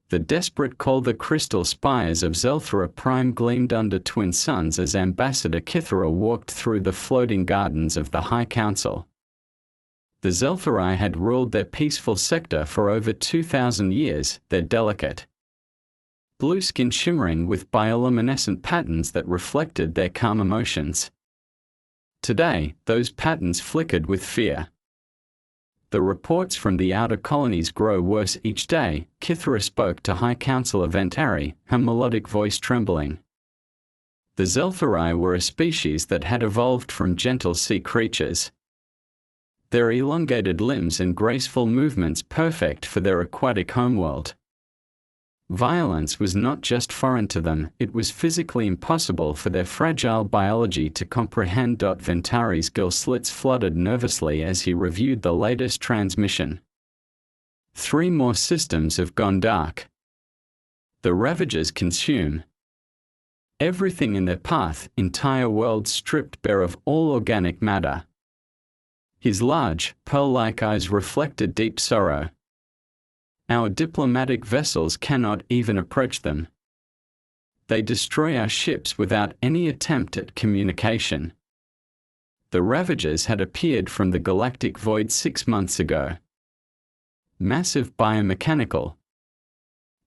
The desperate call the crystal spires of Zelthara Prime gleamed under twin suns as Ambassador Kithara walked through the floating gardens of the High Council. The Zelthari had ruled their peaceful sector for over 2,000 years, their delicate blue skin shimmering with bioluminescent patterns that reflected their calm emotions. Today, those patterns flickered with fear. The reports from the outer colonies grow worse each day, Kithara spoke to High Councilor Ventari, her melodic voice trembling. The Zelthari were a species that had evolved from gentle sea creatures. Their elongated limbs and graceful movements perfect for their aquatic homeworld. Violence was not just foreign to them, it was physically impossible for their fragile biology to comprehend. Ventari's gill slits fluttered nervously as he reviewed the latest transmission. 3 more systems have gone dark. The Ravagers consume everything in their path, entire worlds stripped bare of all organic matter. His large, pearl-like eyes reflected deep sorrow. Our diplomatic vessels cannot even approach them. They destroy our ships without any attempt at communication. The Ravagers had appeared from the galactic void 6 months ago. Massive biomechanical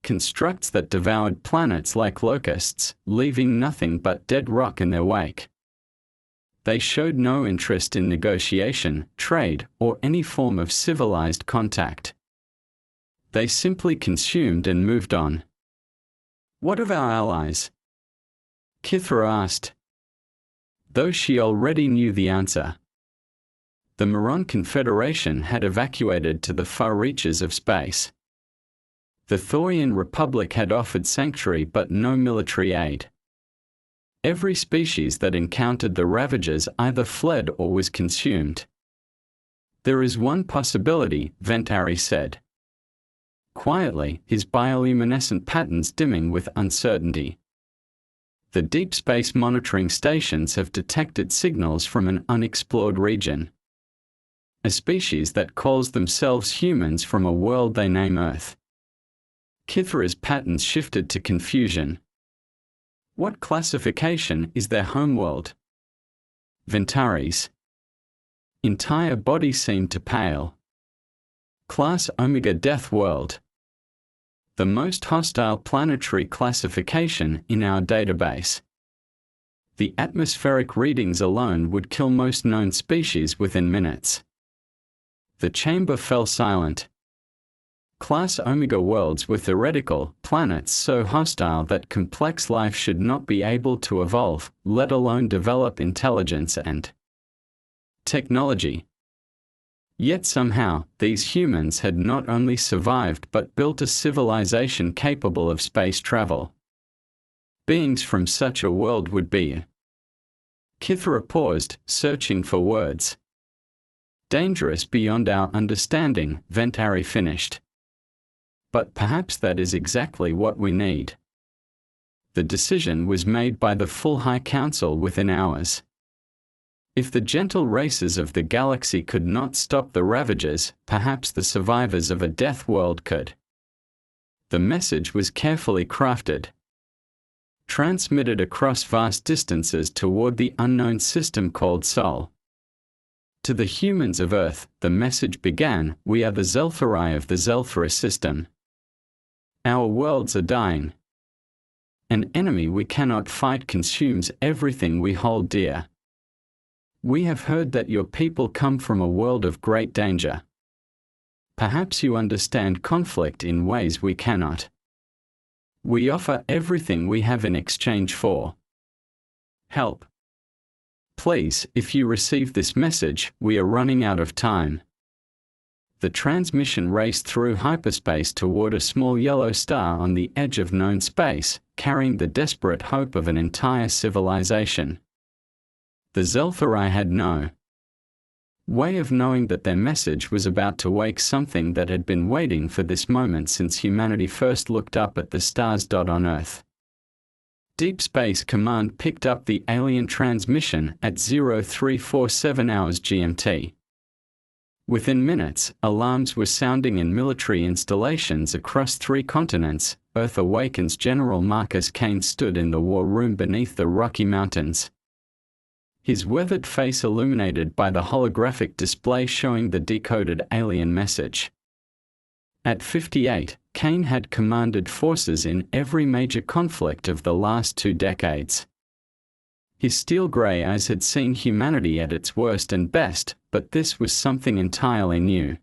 constructs that devoured planets like locusts, leaving nothing but dead rock in their wake. They showed no interest in negotiation, trade, or any form of civilized contact. They simply consumed and moved on. What of our allies? Kithara asked, though she already knew the answer. The Moron Confederation had evacuated to the far reaches of space. The Thorian Republic had offered sanctuary but no military aid. Every species that encountered the Ravagers either fled or was consumed. There is one possibility, Ventari said. Quietly, his bioluminescent patterns dimming with uncertainty. The deep space monitoring stations have detected signals from an unexplored region. A species that calls themselves humans from a world they name Earth. Kithara's patterns shifted to confusion. What classification is their homeworld? Ventari's entire body seemed to pale. Class Omega Death World. The most hostile planetary classification in our database. The atmospheric readings alone would kill most known species within minutes. The chamber fell silent. Class Omega worlds were theoretical planets so hostile that complex life should not be able to evolve, let alone develop intelligence and technology. Yet somehow, these humans had not only survived but built a civilization capable of space travel. Beings from such a world would be. Kithara paused, searching for words. Dangerous beyond our understanding, Ventari finished. But perhaps that is exactly what we need. The decision was made by the full High Council within hours. If the gentle races of the galaxy could not stop the Ravagers, perhaps the survivors of a death world could. The message was carefully crafted. Transmitted across vast distances toward the unknown system called Sol. To the humans of Earth, the message began, we are the Zelthari of the Zelthara system. Our worlds are dying. An enemy we cannot fight consumes everything we hold dear. We have heard that your people come from a world of great danger. Perhaps you understand conflict in ways we cannot. We offer everything we have in exchange for help. Please, if you receive this message, we are running out of time. The transmission raced through hyperspace toward a small yellow star on the edge of known space, carrying the desperate hope of an entire civilization. The Zelthari had no way of knowing that their message was about to wake something that had been waiting for this moment since humanity first looked up at the stars. On Earth. Deep Space Command picked up the alien transmission at 0347 hours GMT. Within minutes, alarms were sounding in military installations across 3 continents. Earth Awakens General Marcus Kane stood in the war room beneath the Rocky Mountains, his weathered face illuminated by the holographic display showing the decoded alien message. At 58, Kane had commanded forces in every major conflict of the last 2 decades. His steel-gray eyes had seen humanity at its worst and best, but this was something entirely new.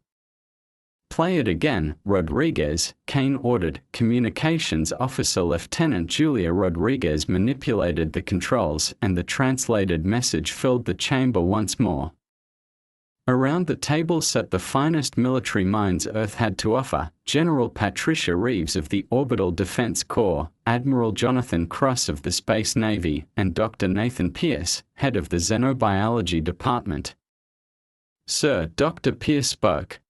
"Play it again, Rodriguez," Kane ordered. Communications Officer Lieutenant Julia Rodriguez manipulated the controls, and the translated message filled the chamber once more. Around the table sat the finest military minds Earth had to offer: General Patricia Reeves of the Orbital Defense Corps, Admiral Jonathan Cross of the Space Navy, and Dr. Nathan Pierce, head of the Xenobiology Department. "Sir," Dr. Pierce spoke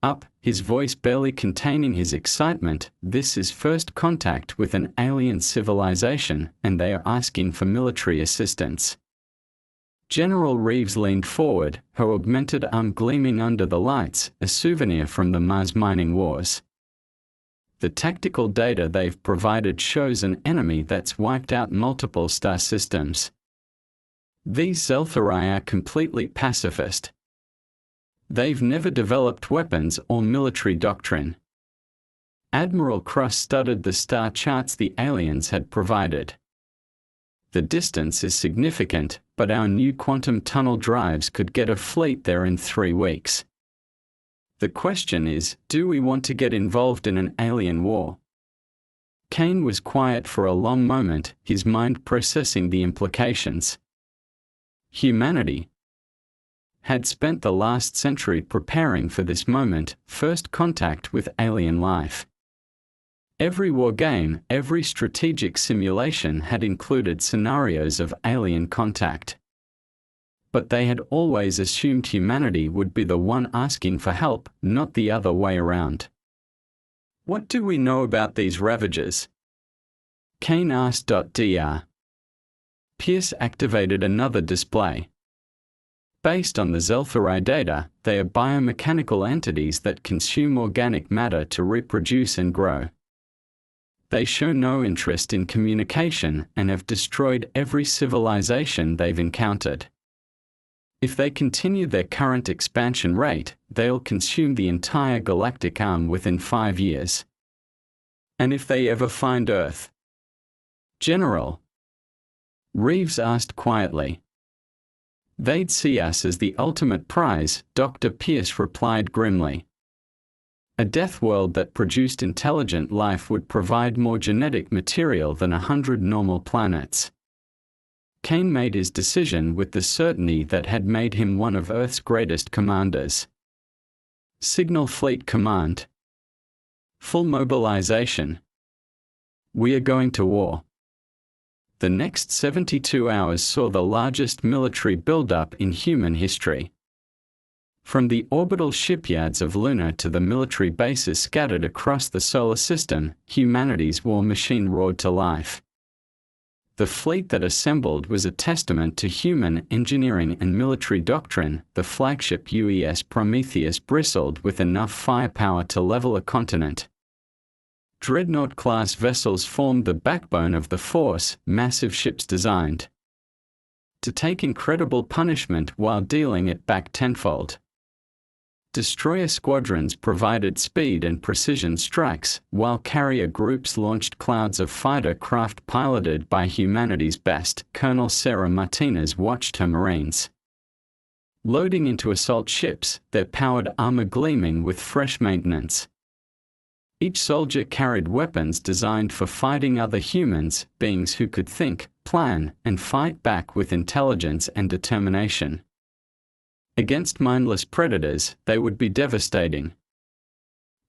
up, his voice barely containing his excitement, "this is first contact with an alien civilization, and they are asking for military assistance." General Reeves leaned forward, her augmented arm gleaming under the lights, a souvenir from the Mars mining wars. "The tactical data they've provided shows an enemy that's wiped out multiple star systems. These Zeltharai are completely pacifist. They've never developed weapons or military doctrine." Admiral Cross studied the star charts the aliens had provided. "The distance is significant, but our new quantum tunnel drives could get a fleet there in 3 weeks. The question is, do we want to get involved in an alien war?" Kane was quiet for a long moment, his mind processing the implications. Humanity had spent the last century preparing for this moment, first contact with alien life. Every war game, every strategic simulation had included scenarios of alien contact. But they had always assumed humanity would be the one asking for help, not the other way around. "What do we know about these ravagers?" Kane asked. Dr. Pierce activated another display. "Based on the Zeltharai data, they are biomechanical entities that consume organic matter to reproduce and grow. They show no interest in communication and have destroyed every civilization they've encountered. If they continue their current expansion rate, they'll consume the entire galactic arm within 5 years. And if they ever find Earth?" "General," Reeves asked quietly. "They'd see us as the ultimate prize," Dr. Pierce replied grimly. "A death world that produced intelligent life would provide more genetic material than 100 normal planets." Kane made his decision with the certainty that had made him one of Earth's greatest commanders. "Signal Fleet Command. Full mobilization. We are going to war." The next 72 hours saw the largest military buildup in human history. From the orbital shipyards of Luna to the military bases scattered across the solar system, humanity's war machine roared to life. The fleet that assembled was a testament to human engineering and military doctrine. The flagship UES Prometheus bristled with enough firepower to level a continent. Dreadnought-class vessels formed the backbone of the force, massive ships designed to take incredible punishment while dealing it back tenfold. Destroyer squadrons provided speed and precision strikes, while carrier groups launched clouds of fighter craft piloted by humanity's best. Colonel Sarah Martinez watched her Marines loading into assault ships, their powered armor gleaming with fresh maintenance. Each soldier carried weapons designed for fighting other humans, beings who could think, plan, and fight back with intelligence and determination. Against mindless predators, they would be devastating.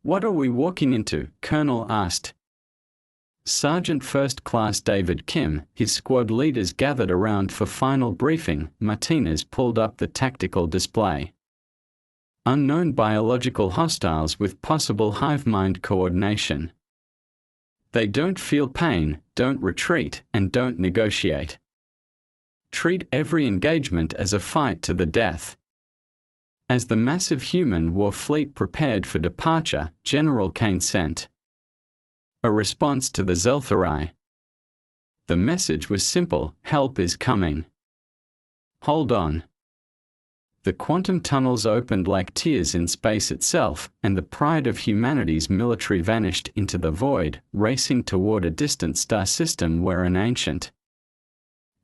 "What are we walking into?" Colonel asked. Sergeant First Class David Kim, his squad leaders gathered around for final briefing. Martinez pulled up the tactical display. "Unknown biological hostiles with possible hive mind coordination. They don't feel pain, don't retreat, and don't negotiate. Treat every engagement as a fight to the death. As the massive human war fleet prepared for departure, General Kane sent a response to the Zeltharai. The message was simple: help is coming. Hold on. The quantum tunnels opened like tears in space itself, and the pride of humanity's military vanished into the void, racing toward a distant star system where an ancient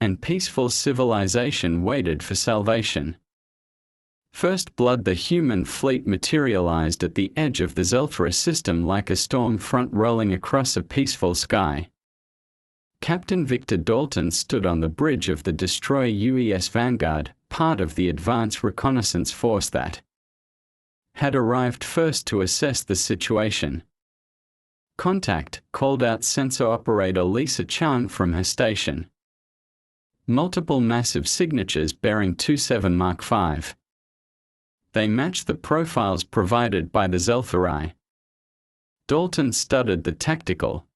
and peaceful civilization waited for salvation. First blood. The human fleet materialized at the edge of the Zelthara system like a storm front rolling across a peaceful sky. Captain Victor Dalton stood on the bridge of the destroyer UES Vanguard, part of the advance reconnaissance force that had arrived first to assess the situation. Contact, called out sensor operator Lisa Chan from her station. Multiple massive signatures bearing 27 Mark V. They matched the profiles provided by the Zeltharai. Dalton studied the tactical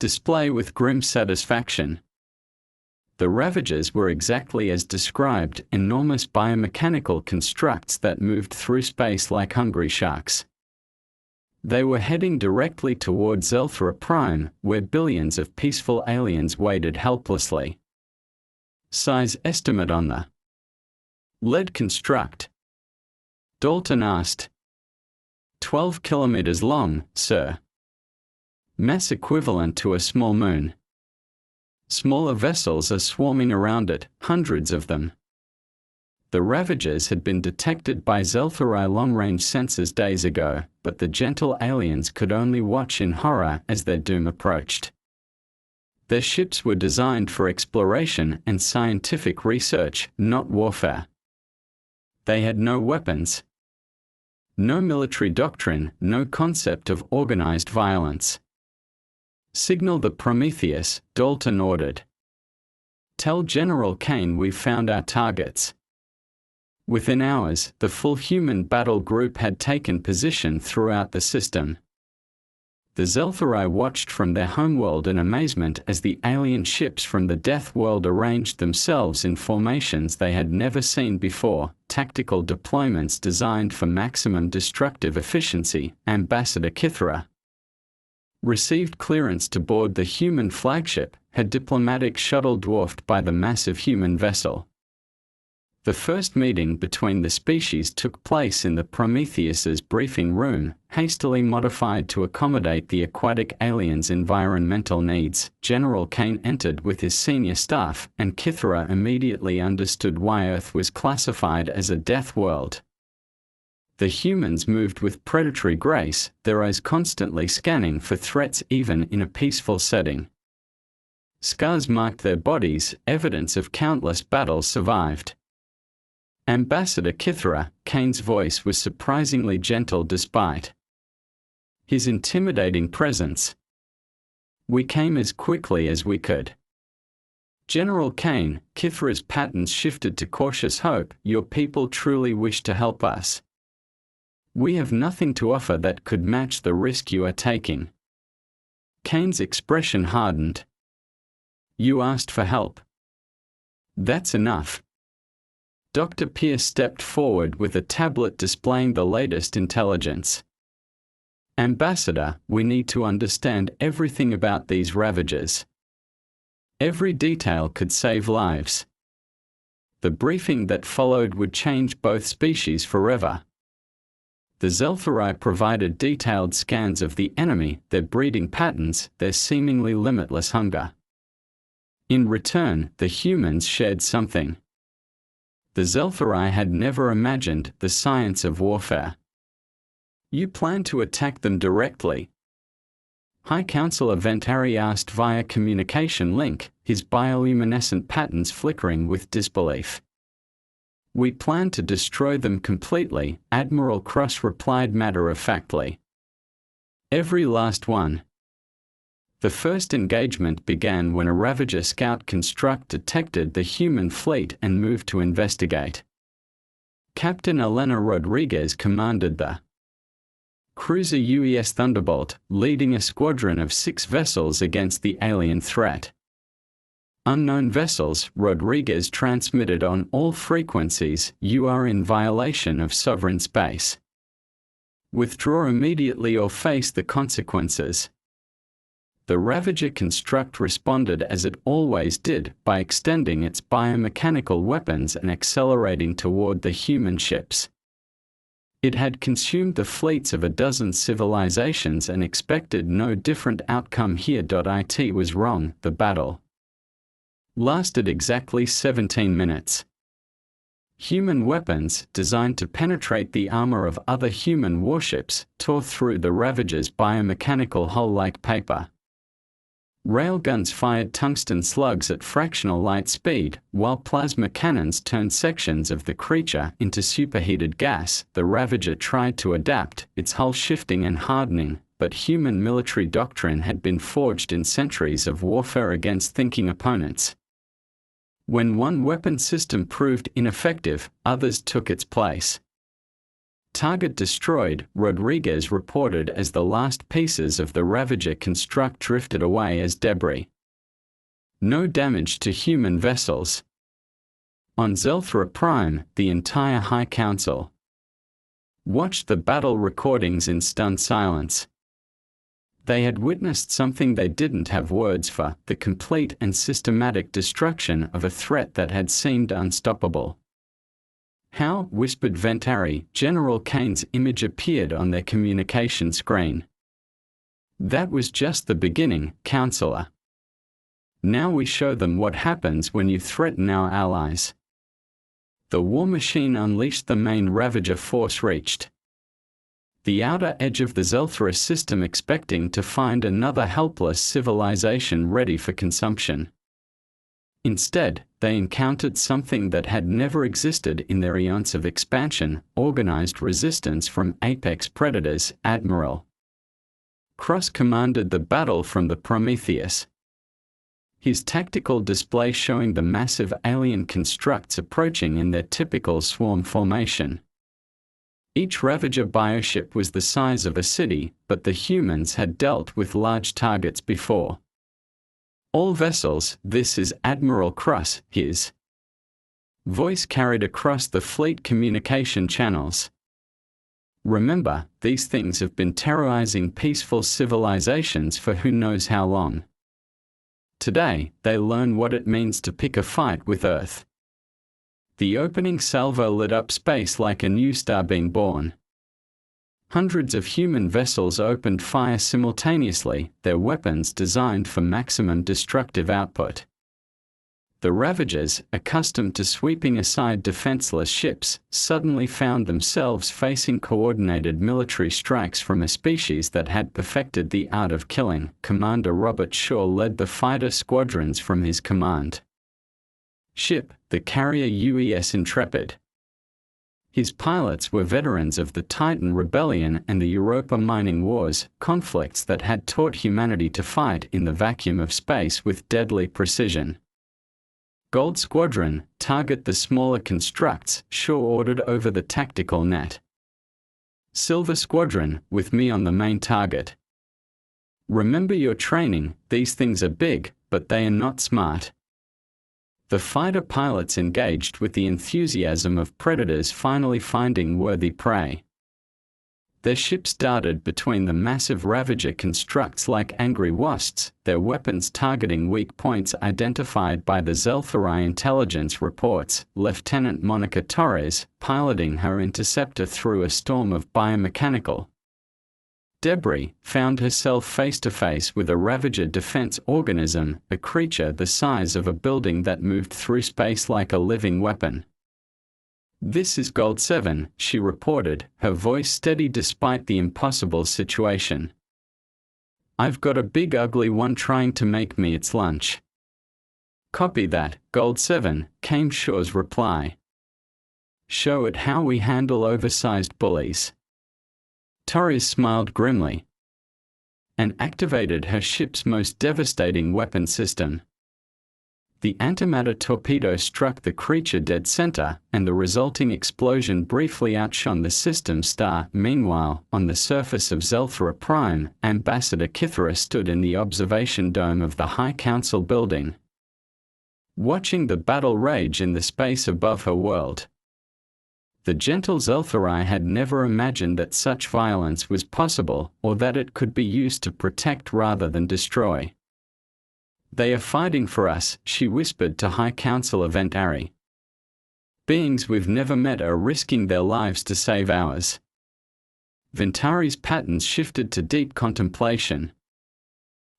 display with grim satisfaction. The Ravagers were exactly as described, enormous biomechanical constructs that moved through space like hungry sharks. They were heading directly toward Zelthara Prime, where billions of peaceful aliens waited helplessly. Size estimate on the lead construct? Dalton asked. 12 kilometers long, sir. Mass equivalent to a small moon. Smaller vessels are swarming around it, hundreds of them. The Ravagers had been detected by Zeltharai long-range sensors days ago, but the gentle aliens could only watch in horror as their doom approached. Their ships were designed for exploration and scientific research, not warfare. They had no weapons. No military doctrine, no concept of organized violence. Signal the Prometheus, Dalton ordered. Tell General Kane we've found our targets. Within hours, the full human battle group had taken position throughout the system. The Zeltharai watched from their homeworld in amazement as the alien ships from the Death World arranged themselves in formations they had never seen before, tactical deployments designed for maximum destructive efficiency. Ambassador Kithra received clearance to board the human flagship, her diplomatic shuttle dwarfed by the massive human vessel. The first meeting between the species took place in the Prometheus's briefing room, hastily modified to accommodate the aquatic aliens' environmental needs. General Kane entered with his senior staff, and Kithra immediately understood why Earth was classified as a death world. The humans moved with predatory grace, their eyes constantly scanning for threats even in a peaceful setting. Scars marked their bodies, evidence of countless battles survived. Ambassador Kithra, Kane's voice was surprisingly gentle despite his intimidating presence. We came as quickly as we could. General Kane, Kithra's patterns shifted to cautious hope. Your people truly wish to help us. We have nothing to offer that could match the risk you are taking. Kane's expression hardened. You asked for help. That's enough. Dr. Pierce stepped forward with a tablet displaying the latest intelligence. Ambassador, we need to understand everything about these Ravagers. Every detail could save lives. The briefing that followed would change both species forever. The Zeltharai provided detailed scans of the enemy, their breeding patterns, their seemingly limitless hunger. In return, the humans shared something the Zeltharai had never imagined: the science of warfare. You plan to attack them directly? High Counselor Ventari asked via communication link, his bioluminescent patterns flickering with disbelief. We plan to destroy them completely, Admiral Cross replied matter-of-factly. Every last one. The first engagement began when a Ravager scout construct detected the human fleet and moved to investigate. Captain Elena Rodriguez commanded the cruiser UES Thunderbolt, leading a squadron of 6 vessels against the alien threat. Unknown vessels, Rodriguez transmitted on all frequencies. You are in violation of sovereign space. Withdraw immediately or face the consequences. The Ravager construct responded as it always did, by extending its biomechanical weapons and accelerating toward the human ships. It had consumed the fleets of a dozen civilizations and expected no different outcome here. It was wrong. The battle lasted exactly 17 minutes. Human weapons, designed to penetrate the armor of other human warships, tore through the Ravager's biomechanical hull like paper. Railguns fired tungsten slugs at fractional light speed, while plasma cannons turned sections of the creature into superheated gas. The Ravager tried to adapt, its hull shifting and hardening, but human military doctrine had been forged in centuries of warfare against thinking opponents. When one weapon system proved ineffective, others took its place. Target destroyed, Rodriguez reported as the last pieces of the Ravager construct drifted away as debris. No damage to human vessels. On Zelthra Prime, the entire High Council watched the battle recordings in stunned silence. They had witnessed something they didn't have words for, the complete and systematic destruction of a threat that had seemed unstoppable. How, whispered Ventari, General Kane's image appeared on their communication screen. That was just the beginning, Counselor. Now we show them what happens when you threaten our allies. The war machine unleashed. The main Ravager force reached the outer edge of the Zelthra system, expecting to find another helpless civilization ready for consumption. Instead, they encountered something that had never existed in their eons of expansion: organized resistance from apex predators. Admiral Cross commanded the battle from the Prometheus, his tactical display showing the massive alien constructs approaching in their typical swarm formation. Each Ravager bioship was the size of a city, but the humans had dealt with large targets before. All vessels, this is Admiral Cross, his voice carried across the fleet communication channels. Remember, these things have been terrorizing peaceful civilizations for who knows how long. Today, they learn what it means to pick a fight with Earth. The opening salvo lit up space like a new star being born. Hundreds of human vessels opened fire simultaneously, their weapons designed for maximum destructive output. The Ravagers, accustomed to sweeping aside defenseless ships, suddenly found themselves facing coordinated military strikes from a species that had perfected the art of killing. Commander Robert Shaw led the fighter squadrons from his command ship, the carrier UES Intrepid. His pilots were veterans of the Titan Rebellion and the Europa mining wars, conflicts that had taught humanity to fight in the vacuum of space with deadly precision. Gold Squadron, target the smaller constructs, Shaw ordered over the tactical net. Silver Squadron, with me on the main target. Remember your training, these things are big, but they are not smart. The fighter pilots engaged with the enthusiasm of predators finally finding worthy prey. Their ships darted between the massive Ravager constructs like angry wasps, their weapons targeting weak points identified by the Zelthari intelligence reports. Lieutenant Monica Torres, piloting her interceptor through a storm of biomechanical debris, found herself face-to-face with a Ravager defense organism, a creature the size of a building that moved through space like a living weapon. "This is Gold 7, she reported, her voice steady despite the impossible situation. "I've got a big ugly one trying to make me its lunch." "Copy that, Gold 7, came Shaw's reply. "Show it how we handle oversized bullies." Torres smiled grimly and activated her ship's most devastating weapon system. The antimatter torpedo struck the creature dead center, and the resulting explosion briefly outshone the system's star. Meanwhile, on the surface of Zelthra Prime, Ambassador Kithara stood in the observation dome of the High Council building. watching the battle rage in the space above her world. The gentle Zeltharai had never imagined that such violence was possible, or that it could be used to protect rather than destroy. "They are fighting for us," she whispered to High Councilor Ventari. "Beings we've never met are risking their lives to save ours." Ventari's patterns shifted to deep contemplation.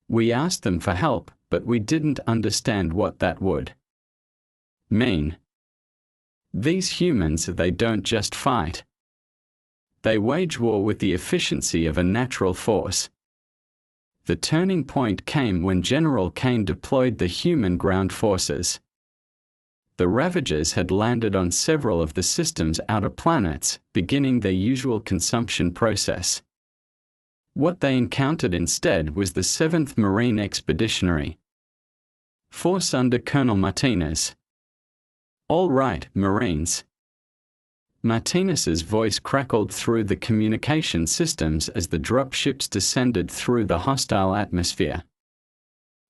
"We asked them for help, but we didn't understand what that would mean. These humans, they don't just fight. They wage war with the efficiency of a natural force." The turning point came when General Kane deployed the human ground forces. The Ravagers had landed on several of the system's outer planets, beginning their usual consumption process. What they encountered instead was the 7th Marine Expeditionary Force under Colonel Martinez. "All right, Marines." Martinez's voice crackled through the communication systems as the dropships descended through the hostile atmosphere.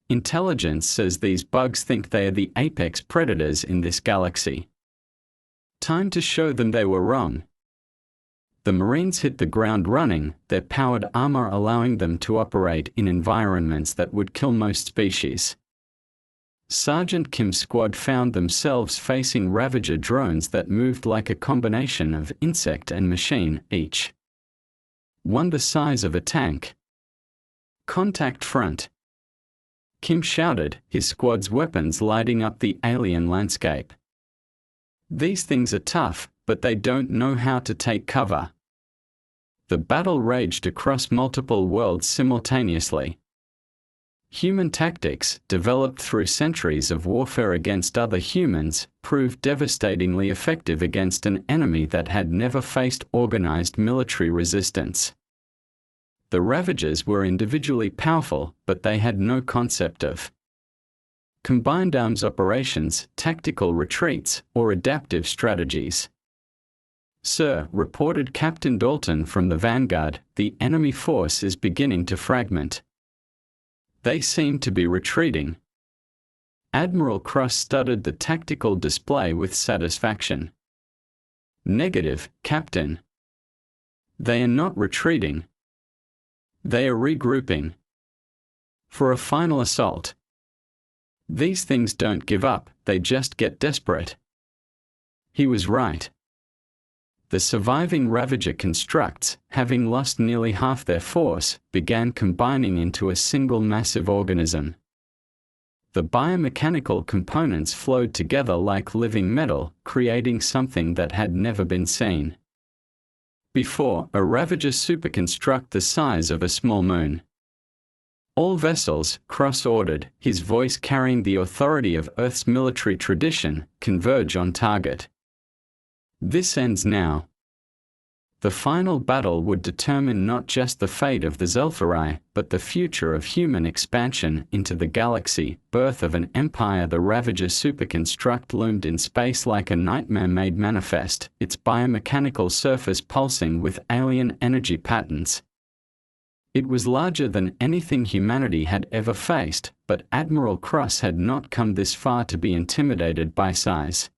"Intelligence says these bugs think they are the apex predators in this galaxy. Time to show them they were wrong." The Marines hit the ground running, their powered armor allowing them to operate in environments that would kill most species. Sergeant Kim's squad found themselves facing Ravager drones that moved like a combination of insect and machine, each one the size of a tank. "Contact front!" Kim shouted, his squad's weapons lighting up the alien landscape. "These things are tough, but they don't know how to take cover." The battle raged across multiple worlds simultaneously. Human tactics, developed through centuries of warfare against other humans, proved devastatingly effective against an enemy that had never faced organized military resistance. The Ravagers were individually powerful, but they had no concept of combined arms operations, tactical retreats, or adaptive strategies. "Sir," reported Captain Dalton from the Vanguard, "the enemy force is beginning to fragment. They seem to be retreating." Admiral Cross studied the tactical display with satisfaction. "Negative, Captain. They are not retreating. They are regrouping for a final assault. These things don't give up, they just get desperate." He was right. The surviving Ravager constructs, having lost nearly half their force, began combining into a single massive organism. The biomechanical components flowed together like living metal, creating something that had never been seen before, a Ravager superconstruct the size of a small moon. "All vessels," Cross ordered, his voice carrying the authority of Earth's military tradition, "converge on target. This ends now." The final battle would determine not just the fate of the Zeltharai, but the future of human expansion into the galaxy, birth of an empire. The Ravager superconstruct loomed in space like a nightmare made manifest, its biomechanical surface pulsing with alien energy patterns. It was larger than anything humanity had ever faced, but Admiral Cross had not come this far to be intimidated by size.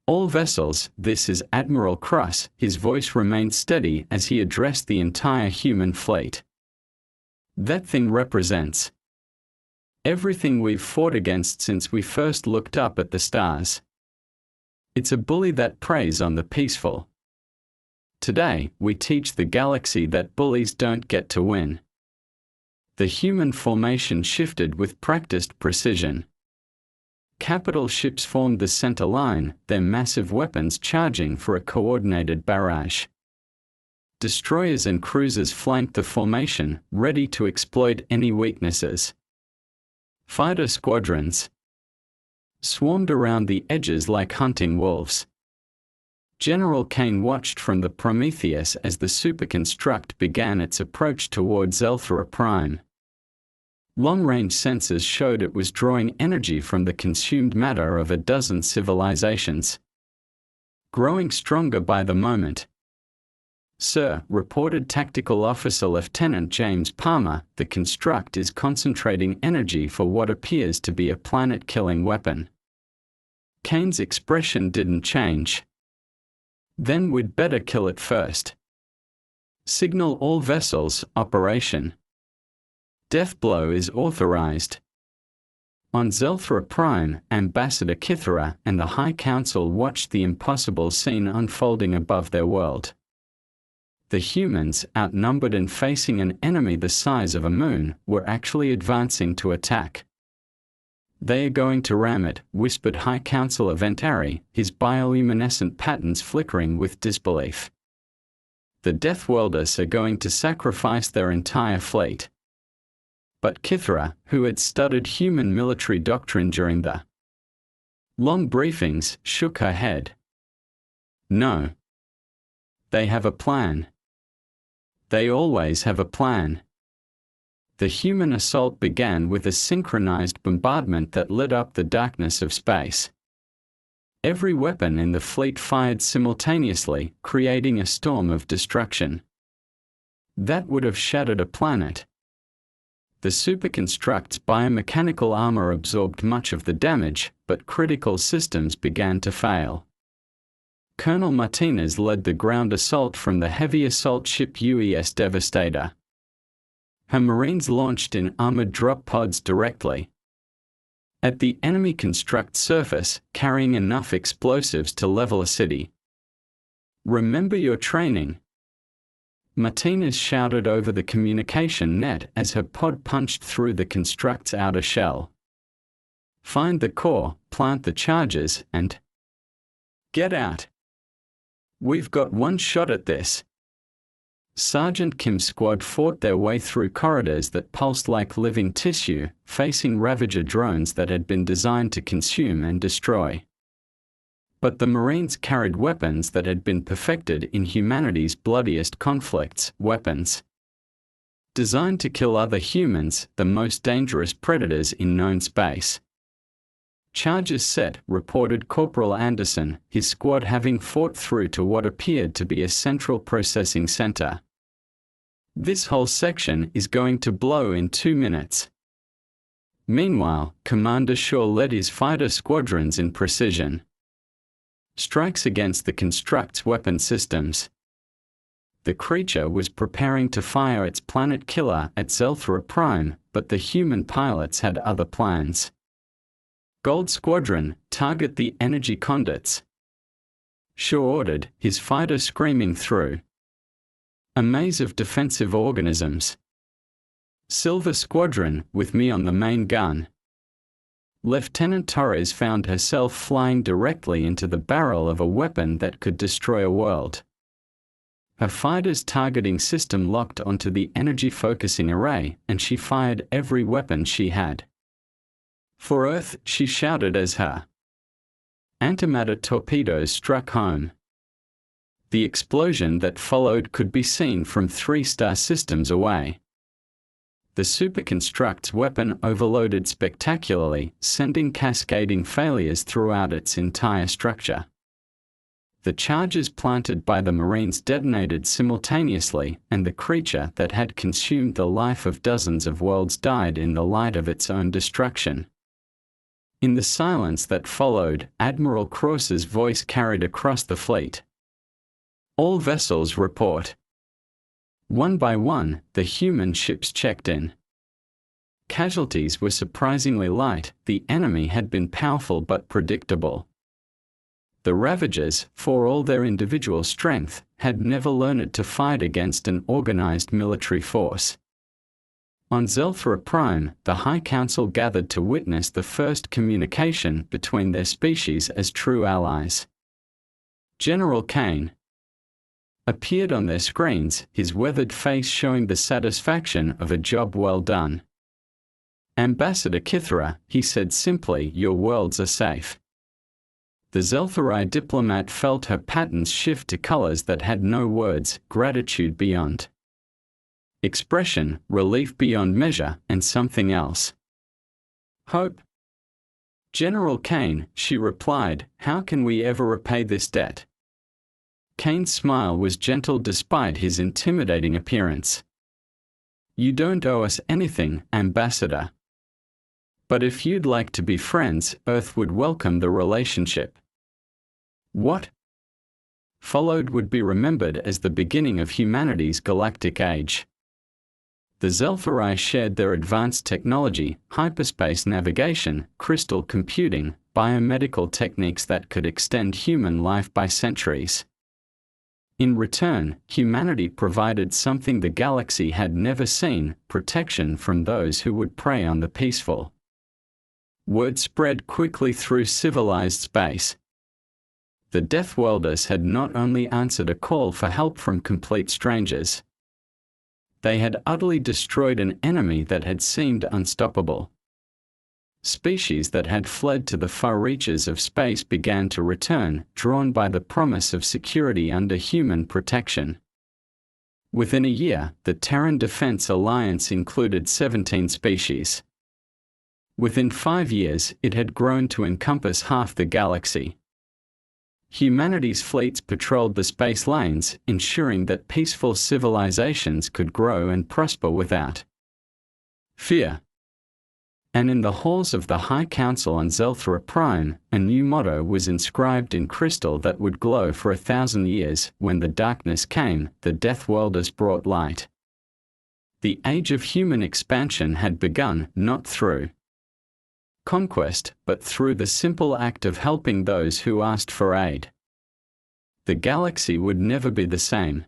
"All vessels, this is Admiral Cross." His voice remained steady as he addressed the entire human fleet. "That thing represents everything we've fought against since we first looked up at the stars. It's a bully that preys on the peaceful. Today, we teach the galaxy that bullies don't get to win." The human formation shifted with practiced precision. Capital ships formed the center line, their massive weapons charging for a coordinated barrage. Destroyers and cruisers flanked the formation, ready to exploit any weaknesses. Fighter squadrons swarmed around the edges like hunting wolves. General Kane watched from the Prometheus as the superconstruct began its approach toward Zelthara Prime. Long-range sensors showed it was drawing energy from the consumed matter of a dozen civilizations, growing stronger by the moment. "Sir," reported Tactical Officer Lieutenant James Palmer, "the construct is concentrating energy for what appears to be a planet-killing weapon." Kane's expression didn't change. "Then we'd better kill it first. Signal all vessels, operation. Deathblow is authorized." On Zelthra Prime, Ambassador Kithara and the High Council watched the impossible scene unfolding above their world. The humans, outnumbered and facing an enemy the size of a moon, were actually advancing to attack. "They are going to ram it," whispered High Council Aventari, his bioluminescent patterns flickering with disbelief. "The Deathworlders are going to sacrifice their entire fleet." But Kithara, who had studied human military doctrine during the long briefings, shook her head. "No. They have a plan. They always have a plan." The human assault began with a synchronized bombardment that lit up the darkness of space. Every weapon in the fleet fired simultaneously, creating a storm of destruction. That would have shattered a planet. The superconstruct's biomechanical armor absorbed much of the damage, but critical systems began to fail. Colonel Martinez led the ground assault from the heavy assault ship UES Devastator. Her Marines launched in armored drop pods directly at the enemy construct surface, carrying enough explosives to level a city. "Remember your training," Martinez shouted over the communication net as her pod punched through the construct's outer shell. "Find the core, plant the charges, and get out. We've got one shot at this." Sergeant Kim's squad fought their way through corridors that pulsed like living tissue, facing Ravager drones that had been designed to consume and destroy. But the Marines carried weapons that had been perfected in humanity's bloodiest conflicts, weapons designed to kill other humans, the most dangerous predators in known space. "Charges set," reported Corporal Anderson, his squad having fought through to what appeared to be a central processing center. "This whole section is going to blow in 2 minutes." Meanwhile, Commander Shaw led his fighter squadrons in precision strikes against the construct's weapon systems. The creature was preparing to fire its planet killer at Zelthra Prime, but the human pilots had other plans. "Gold Squadron, target the energy conduits," Shaw ordered, his fighter screaming through a maze of defensive organisms. "Silver Squadron, with me on the main gun." Lieutenant Torres found herself flying directly into the barrel of a weapon that could destroy a world. Her fighter's targeting system locked onto the energy focusing array, and she fired every weapon she had. "For Earth," she shouted as her antimatter torpedoes struck home. The explosion that followed could be seen from 3-star systems away. The superconstruct's weapon overloaded spectacularly, sending cascading failures throughout its entire structure. The charges planted by the Marines detonated simultaneously, and the creature that had consumed the life of dozens of worlds died in the light of its own destruction. In the silence that followed, Admiral Cross's voice carried across the fleet. "All vessels report." One by one, the human ships checked in. Casualties were surprisingly light. The enemy had been powerful but predictable. The Ravagers, for all their individual strength, had never learned to fight against an organized military force. On Zelthra Prime, the High Council gathered to witness the first communication between their species as true allies. General Kane appeared on their screens, his weathered face showing the satisfaction of a job well done. "Ambassador Kithara," he said simply, "your worlds are safe." The Zeltharai diplomat felt her patterns shift to colors that had no words, gratitude beyond expression, relief beyond measure, and something else. "Hope." "General Kane," she replied, "how can we ever repay this debt?" Kane's smile was gentle despite his intimidating appearance. "You don't owe us anything, Ambassador. But if you'd like to be friends, Earth would welcome the relationship." What followed would be remembered as the beginning of humanity's galactic age. The Zelphi shared their advanced technology, hyperspace navigation, crystal computing, biomedical techniques that could extend human life by centuries. In return, humanity provided something the galaxy had never seen: protection from those who would prey on the peaceful. Word spread quickly through civilized space. The Deathworlders had not only answered a call for help from complete strangers, they had utterly destroyed an enemy that had seemed unstoppable. Species that had fled to the far reaches of space began to return, drawn by the promise of security under human protection. Within a year, the Terran Defense Alliance included 17 species. Within 5 years, it had grown to encompass half the galaxy. Humanity's fleets patrolled the space lanes, ensuring that peaceful civilizations could grow and prosper without fear. And in the halls of the High Council on Zelthra Prime, a new motto was inscribed in crystal that would glow for 1,000 years. When the darkness came, the Deathworlders brought light. The age of human expansion had begun, not through conquest, but through the simple act of helping those who asked for aid. The galaxy would never be the same.